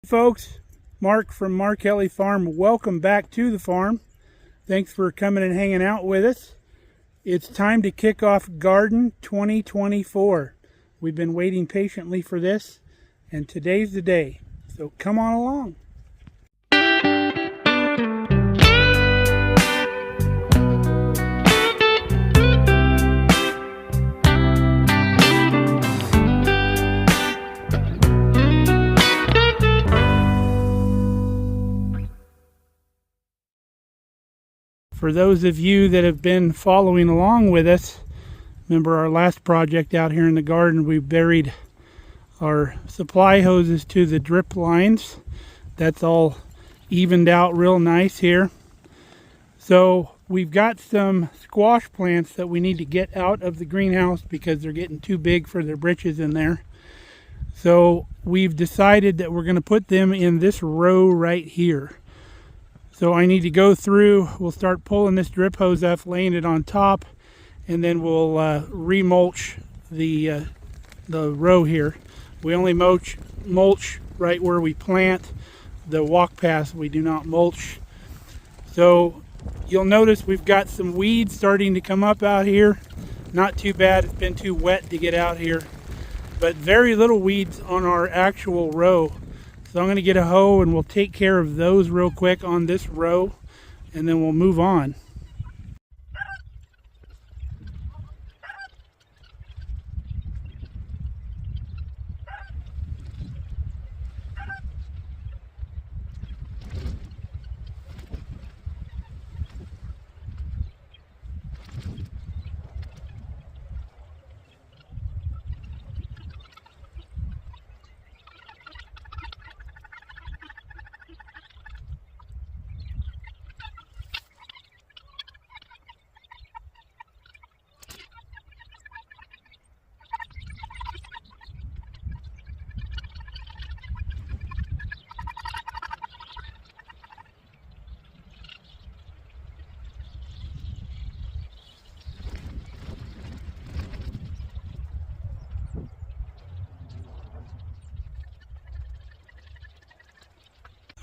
Folks, Mark from Markelly Farm. Welcome back to the farm. Thanks for coming and hanging out with us. It's time to kick off Garden 2024. We've been waiting patiently for this, and today's the day. So come on along. For those of you that have been following along with us, remember our last project out here in the garden, we buried our supply hoses to the drip lines. That's all evened out real nice here. So we've got some squash plants that we need to get out of the greenhouse because they're getting too big for their britches in there. So we've decided that we're going to put them in this row right here. So I need to go through, we'll start pulling this drip hose off, laying it on top, and then we'll remulch the row here. We only mulch right where we plant the walk paths. We do not mulch. So you'll notice we've got some weeds starting to come up out here. Not too bad, it's been too wet to get out here. But very little weeds on our actual row. So I'm going to get a hoe and we'll take care of those real quick on this row, and then we'll move on.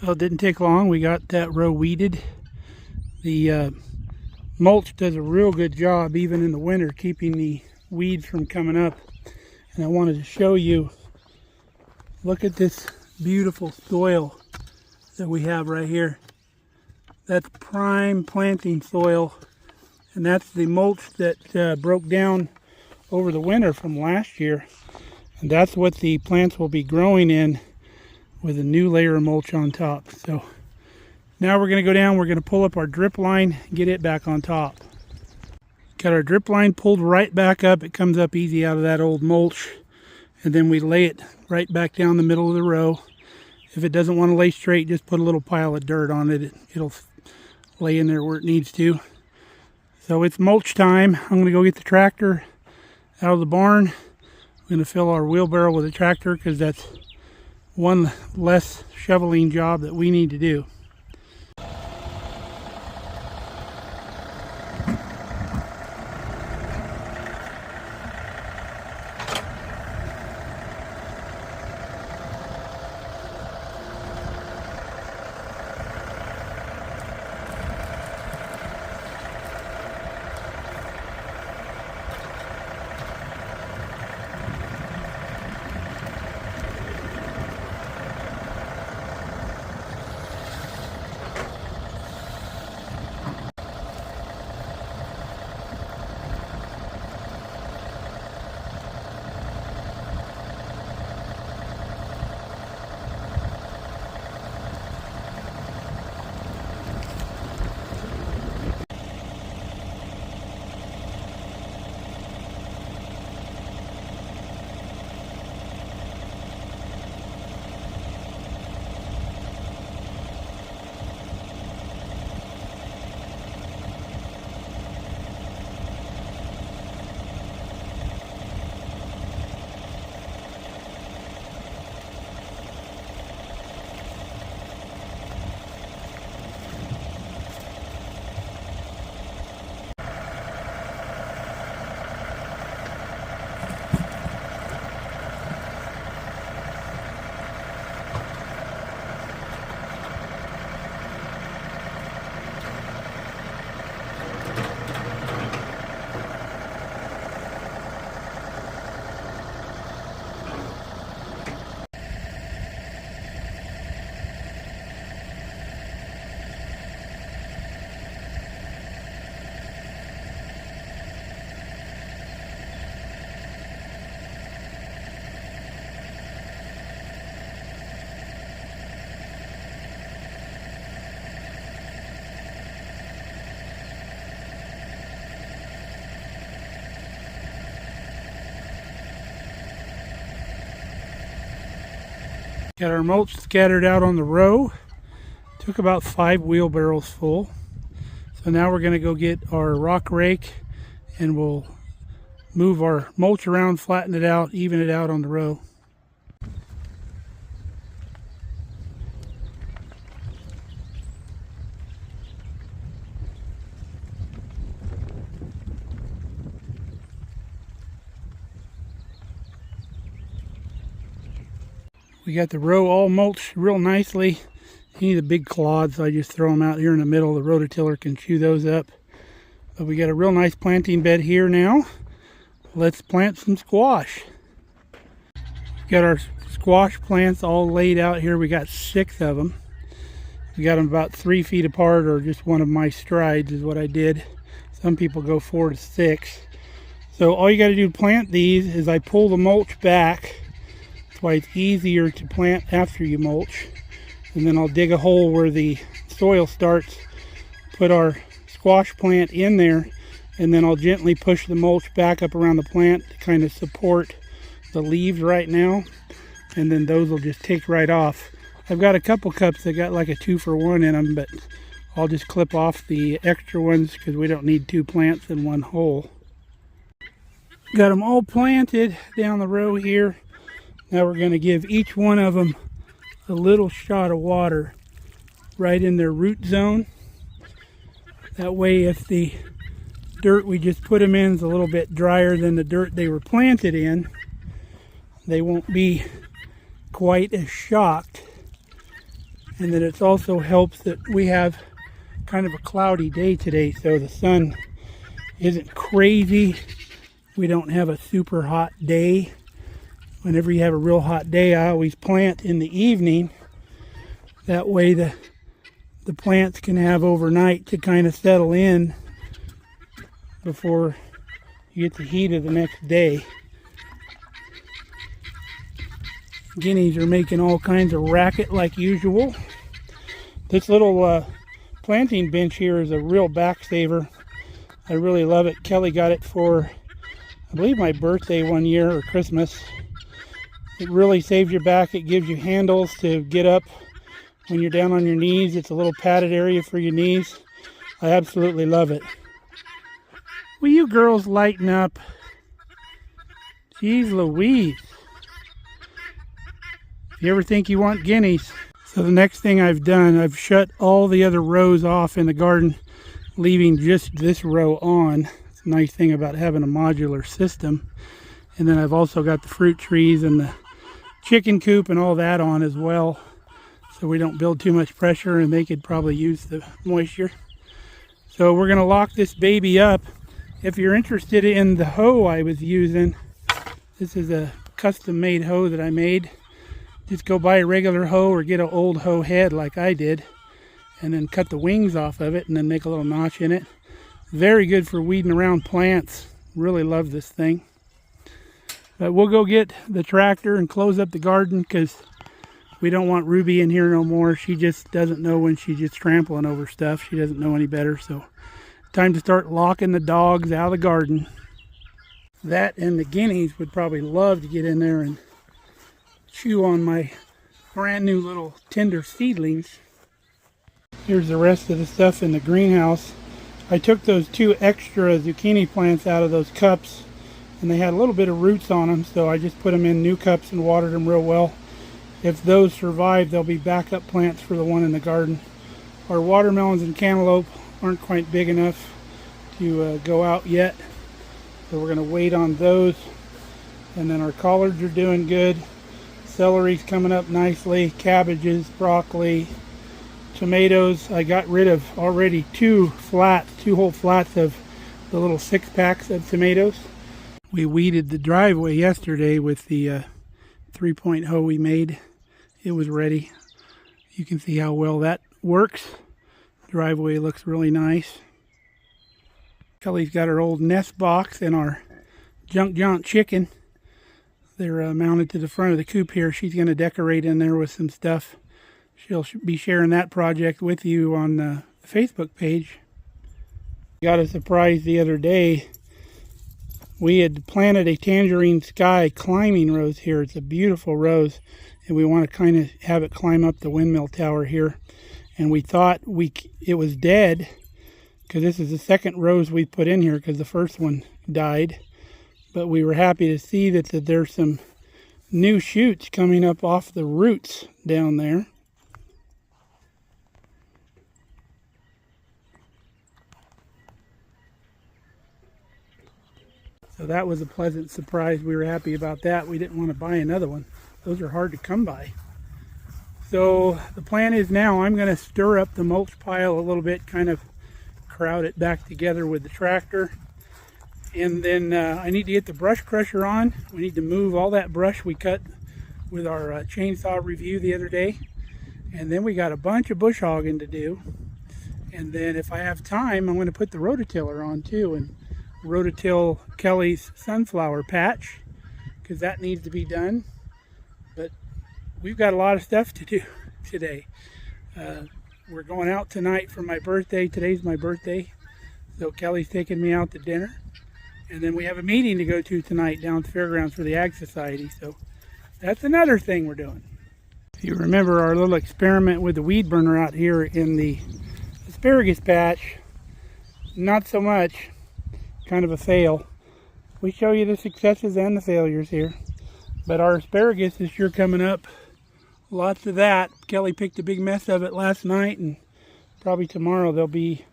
Well, it didn't take long. We got that row weeded. The mulch does a real good job, even in the winter, keeping the weeds from coming up. And I wanted to show you, look at this beautiful soil that we have right here. That's prime planting soil. And that's the mulch that broke down over the winter from last year. And that's what the plants will be growing in, with a new layer of mulch on top. So now we're going to go down, we're going to pull up our drip line, get it back on top. Got our drip line pulled right back up. It comes up easy out of that old mulch, and then we lay it right back down the middle of the row. If it doesn't want to lay straight, just put a little pile of dirt on it. It'll lay in there where it needs to. So it's mulch time. I'm going to go get the tractor out of the barn. I'm going to fill our wheelbarrow with a tractor because that's one less shoveling job that we need to do. Got our mulch scattered out on the row. Took about 5 wheelbarrows full. So now we're going to go get our rock rake and we'll move our mulch around, flatten it out, even it out on the row. We got the row all mulched real nicely. You need the big clods, so I just throw them out here in the middle. The rototiller can chew those up. But we got a real nice planting bed here now. Let's plant some squash. Got our squash plants all laid out here. We got 6 of them. We got them about 3 feet apart, or just one of my strides is what I did. Some people go 4 to 6. So all you got to do to plant these is I pull the mulch back. That's why it's easier to plant after you mulch. And then I'll dig a hole where the soil starts, put our squash plant in there, and then I'll gently push the mulch back up around the plant to kind of support the leaves right now. And then those will just take right off. I've got a couple cups that got like a 2-for-1 in them, but I'll just clip off the extra ones because we don't need 2 plants in one hole. Got them all planted down the row here. Now we're going to give each one of them a little shot of water right in their root zone. That way, if the dirt we just put them in is a little bit drier than the dirt they were planted in, they won't be quite as shocked. And then it also helps that we have kind of a cloudy day today, so the sun isn't crazy. We don't have a super hot day. Whenever you have a real hot day, I always plant in the evening. That way the plants can have overnight to kind of settle in before you get the heat of the next day. Guineas are making all kinds of racket like usual. This little planting bench here is a real back saver. I really love it. Kelly got it for, I believe, my birthday one year, or Christmas. It really saves your back. It gives you handles to get up when you're down on your knees. It's a little padded area for your knees. I absolutely love it. Will you girls lighten up? Jeez Louise. If you ever think you want guineas. So the next thing I've done, I've shut all the other rows off in the garden, leaving just this row on. It's a nice thing about having a modular system. And then I've also got the fruit trees and the chicken coop and all that on as well, so we don't build too much pressure and they could probably use the moisture. So we're going to lock this baby up. If you're interested in the hoe I was using, this is a custom made hoe that I made. Just go buy a regular hoe or get an old hoe head like I did, and then cut the wings off of it and then make a little notch in it. Very good for weeding around plants. Really love this thing. But we'll go get the tractor and close up the garden because we don't want Ruby in here no more. She just doesn't know when she's just trampling over stuff. She doesn't know any better. So time to start locking the dogs out of the garden. That and the guineas would probably love to get in there and chew on my brand new little tender seedlings. Here's the rest of the stuff in the greenhouse. I took those 2 extra zucchini plants out of those cups, and they had a little bit of roots on them, so I just put them in new cups and watered them real well. If those survive, they'll be backup plants for the one in the garden. Our watermelons and cantaloupe aren't quite big enough to go out yet, so we're going to wait on those. And then our collards are doing good. Celery's coming up nicely. Cabbages, broccoli, tomatoes. I got rid of already 2 whole flats of the little 6-packs of tomatoes. We weeded the driveway yesterday with the 3-point hoe we made. It was ready. You can see how well that works. The driveway looks really nice. Kelly's got her old nest box and our junk jaunt chicken. They're mounted to the front of the coop here. She's going to decorate in there with some stuff. She'll be sharing that project with you on the Facebook page. Got a surprise the other day. We had planted a tangerine sky climbing rose here. It's a beautiful rose. and we want to kind of have it climb up the Windmill Tower here. And we thought it was dead because this is the second rose we put in here because the first one died. But we were happy to see that there's some new shoots coming up off the roots down there. So that was a pleasant surprise. We were happy about that. We didn't want to buy another one. Those are hard to come by. So the plan is now I'm going to stir up the mulch pile a little bit, kind of crowd it back together with the tractor. And then I need to get the brush crusher on. We need to move all that brush we cut with our chainsaw review the other day. And then we got a bunch of bush hogging to do. And then if I have time, I'm going to put the rototiller on too and rototill Kelly's sunflower patch because that needs to be done. But we've got a lot of stuff to do today. We're going out tonight for my birthday. Today's my birthday. So Kelly's taking me out to dinner. And then we have a meeting to go to tonight down at the fairgrounds for the Ag Society. So that's another thing we're doing. If you remember our little experiment with the weed burner out here in the asparagus patch, not so much. Kind of a fail. We show you the successes and the failures here. But our asparagus is sure coming up. Lots of that. Kelly picked a big mess of it last night, and probably tomorrow there'll be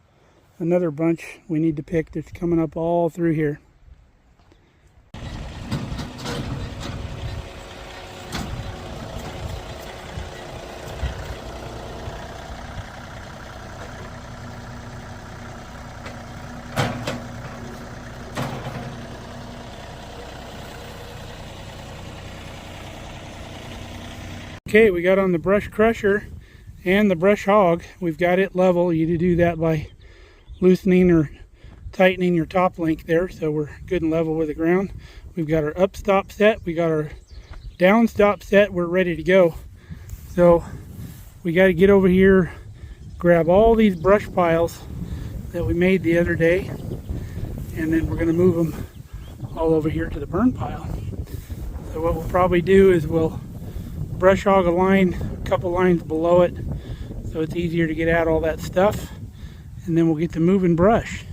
another bunch we need to pick that's coming up all through here. Okay, we got on the brush crusher and the brush hog. We've got it level. You do that by loosening or tightening your top link there, so we're good and level with the ground. We've got our up stop set. We got our down stop set. We're ready to go. So we got to get over here, grab all these brush piles that we made the other day, and then we're going to move them all over here to the burn pile. So what we'll probably do is we'll brush hog a line, a couple lines below it, so it's easier to get out all that stuff, and then we'll get to moving brush.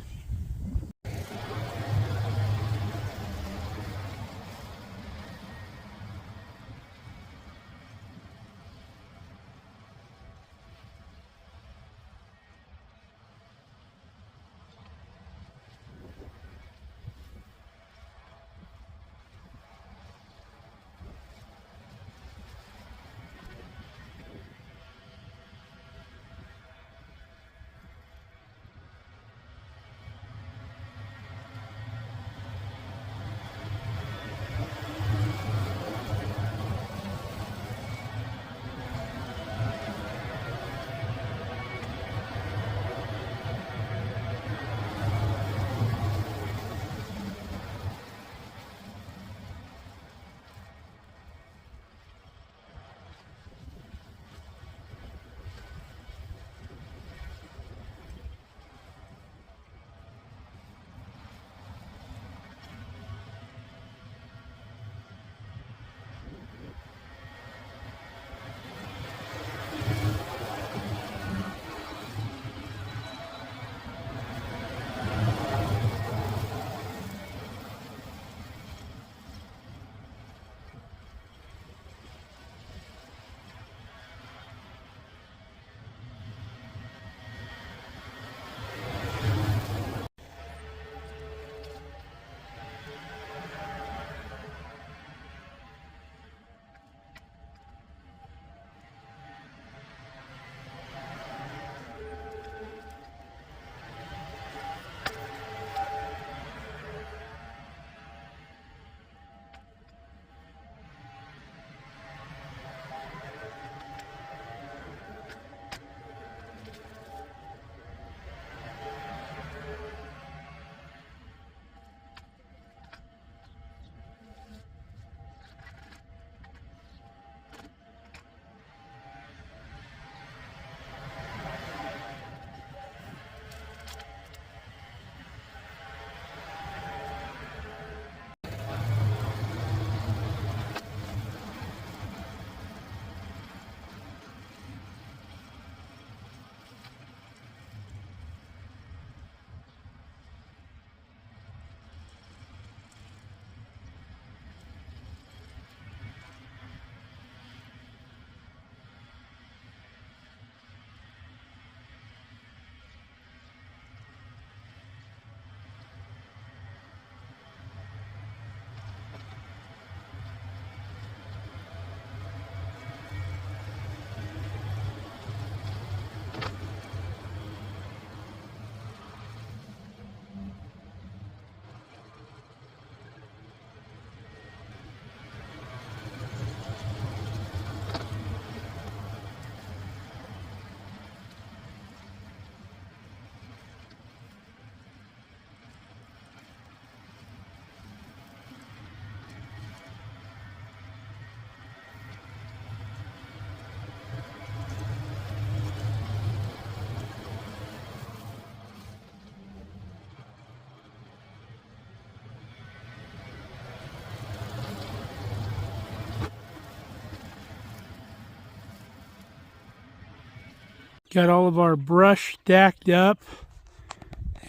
Got all of our brush stacked up,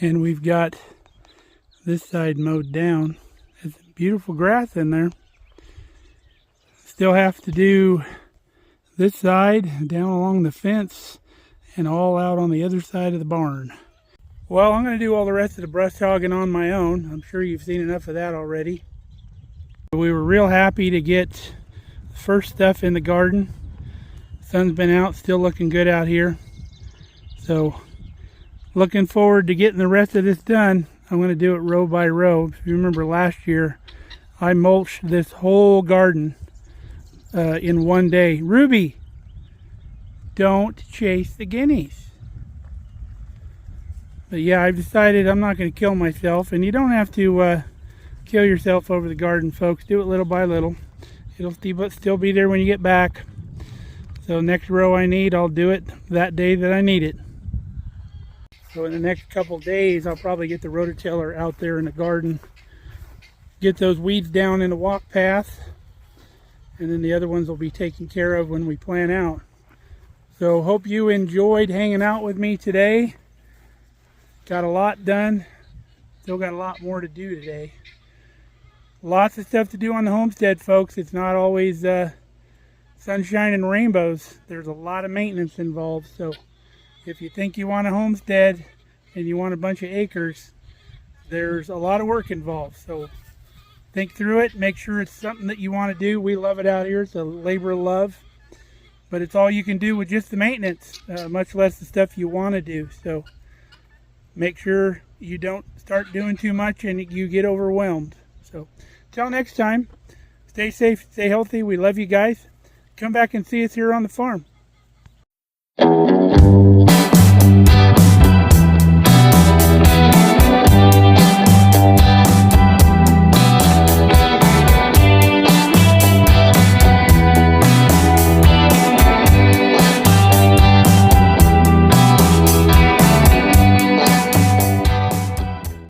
and we've got this side mowed down. There's beautiful grass in there. Still have to do this side down along the fence and all out on the other side of the barn. Well, I'm going to do all the rest of the brush hogging on my own. I'm sure you've seen enough of that already. We were real happy to get the first stuff in the garden. The sun's been out, still looking good out here. So, looking forward to getting the rest of this done. I'm going to do it row by row. If you remember last year, I mulched this whole garden in one day. Ruby, don't chase the guineas. But yeah, I've decided I'm not going to kill myself, and you don't have to kill yourself over the garden, folks. Do it little by little. It'll still be there when you get back. So next row I need, I'll do it that day that I need it. So in the next couple days, I'll probably get the rototiller out there in the garden, get those weeds down in the walk path, and then the other ones will be taken care of when we plan out. So hope you enjoyed hanging out with me today. Got a lot done. Still got a lot more to do today. Lots of stuff to do on the homestead, folks. It's not always sunshine and rainbows. There's a lot of maintenance involved. So if you think you want a homestead and you want a bunch of acres, there's a lot of work involved. So think through it. Make sure it's something that you want to do. We love it out here. It's a labor of love. But it's all you can do with just the maintenance, much less the stuff you want to do. So make sure you don't start doing too much and you get overwhelmed. So until next time, stay safe, stay healthy. We love you guys. Come back and see us here on the farm.